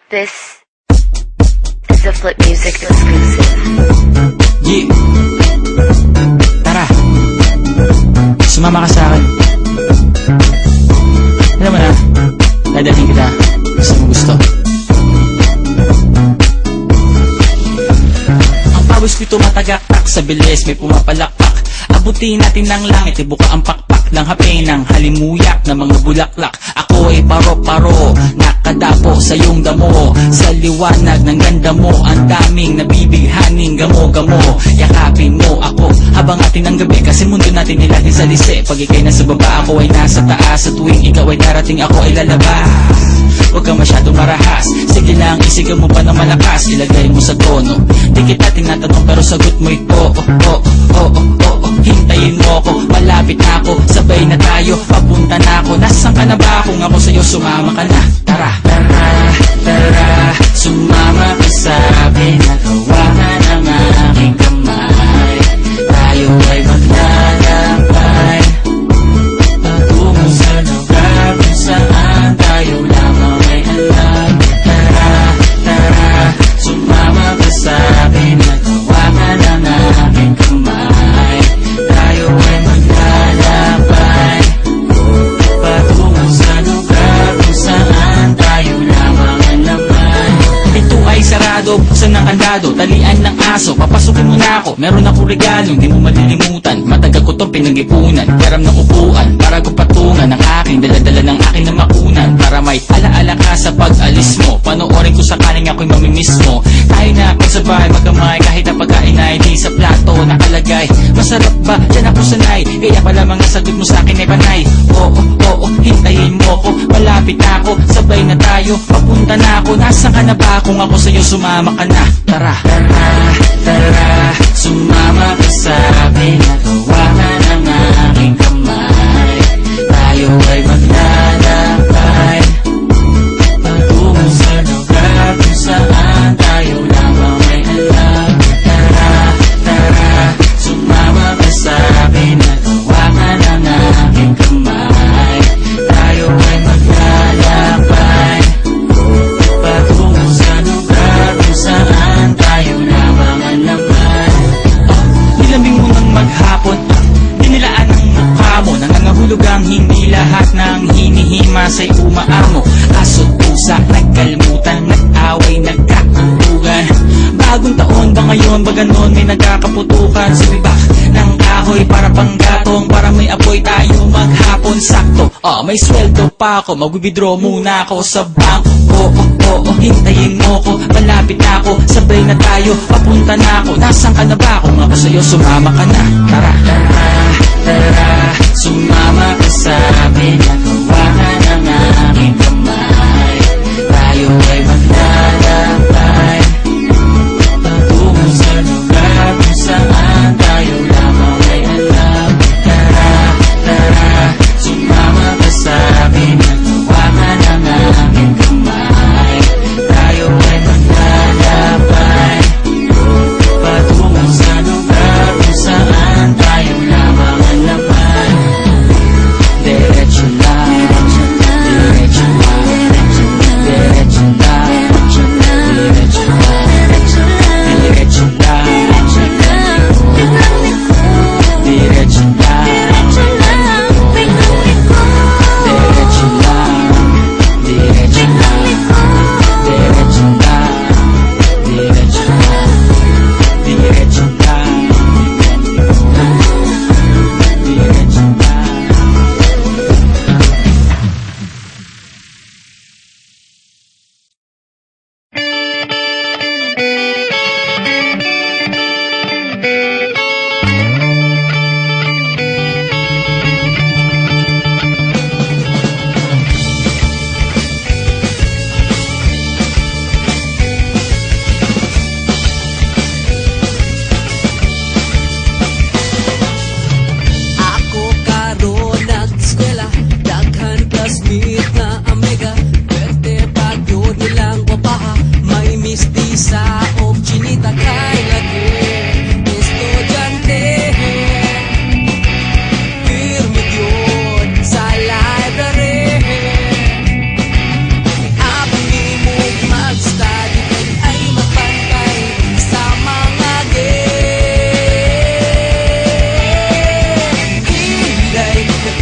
This is a Flip Music exclusive. Yeah. Tara, sumama ka sa akin. Alam mo na, dadalhin kita sa mo gusto. Ang pawis ko'y tumatagaktak sa bilis, may pumapalakpak. Abutin natin ng langit, ibuka ang pakpak ng hapin ng halimuyak na mga bulaklak. Ako ay paro-paro, nakadapo sa iyong damo. Sa liwanag ng ganda mo, ang daming nabibighaning gamo-gamo. Yakapin mo ako habang atin ang gabi, kasi mundo natin nilagin sa lise. Pag ikay nasa baba, ako ay nasa taas. Sa tuwing ikaw ay darating, ako ay lalabas. Huwag kang masyadong marahas, sige lang, isigaw mo pa ng malakas. Ilagay mo sa tono, di kita tinatanong pero sagot mo'y oo. Hintayin mo ako, malapit na ako, sabay na tayo, papunta na ako. Nasaan ka na ba? Kung ako sa'yo, sumama ka na. Tara, tara, tara, sumama ka sa akin. Nagawangan ng aking kamay, tayo ay maglalakbay patungo sa lugar kung saan tayo lamang ay alam. Tara, tara, sumama ka sa akin. Nagawangan ng aking kamay, tayo ay maglalakbay patungo sa lugar kung saan tayo lamang ang laman. Ito ay sarado, buksan ng kandado, talian ng aso, papasukin mo na ako. Meron akong regalo, hindi mo malilimutan. Matagal ko tong pinag-ipunan, karam ng upuan para ko patungan ang aking daladala ng aking na makunan. Para may alaala ka sa pag-alis mo, panoorin ko sakaling ako'y mamimiss mo. Tayo na pagsabay, magamay, kahit ang pagkain ay di sa plato nakalagay. Masarap ba? Diyan ako sanay, kaya pala mga sagot mo sa akin ay panay. Oo, hintayin mo ko, malapit na ako, sabay na tayo, papunta na ako. Nasaan ka na ba? Kung ako sa'yo, sumama ka na. Tara, tara, tara, sumama ka sa akin. Nagawangan ng aking kamay, tayo ay maglalakbay patungo sa lugar kung saan tayo lamang ay alam. Tara, tara, sumama ka sa akin. Nagawangan ng aking kamay, tayo ay maglalakbay patungo sa lugar kung saan tayo lamang ang laman. Nilambing mo ng maghapon, dinilaan ang mukha mo. Nangangahulog ang hindi lahat ng hinihima sa'y umaamo. Aso't pusa, nagkalmutan, nag-away, nagkakuntugan. Bagong taon ba ngayon, ba ganon may nagkakaputukan? Sibibak ng kahoy para panggatong, para may apoy tayo maghapon. Sakto, may sweldo pa ako, mag-withdraw muna ako sa bangko. Oo, hintayin mo ko, malapit na ako, sabay na tayo, papunta na ako. Nasaan ka na ba? Kung ako sa'yo, sumama ka na. Tara, tara, tara, sumama ka sa akin. Nagawangan ng aking kamay, tayo ay maglalakbay patungo sa lugar kung saan tayo lamang ay alam. Tara, tara, sumama ka sa akin. Nagawangan ng aking kamay, tayo ay maglalakbay patungo sa lugar kung saan tayo lamang ang laman.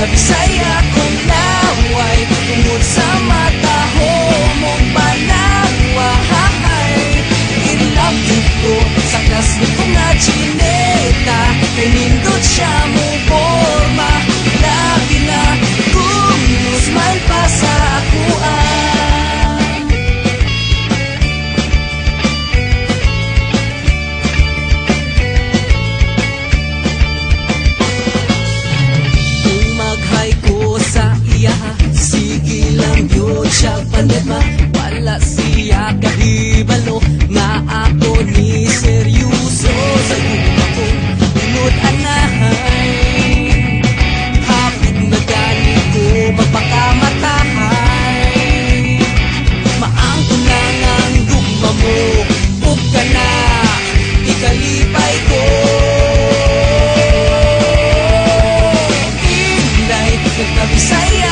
Nagtabisaya kong laway tungod sa mata ho mong panagwahay. Ilapit ko sa klasik ko nga chineta, kay nindot siya mo forma. Labi na kung smile pa sa akuan. Kung mag-hi ko sa iya, sige lang yun siya panema. Wala siya kahibalo nga ako ni seryoso. Sa lupa ko unod anahay, hapit na gani ko magpakamatahay. Maangko na ngang gugma mo, ug ka na ikalipay ko. Inday, nagtabisaya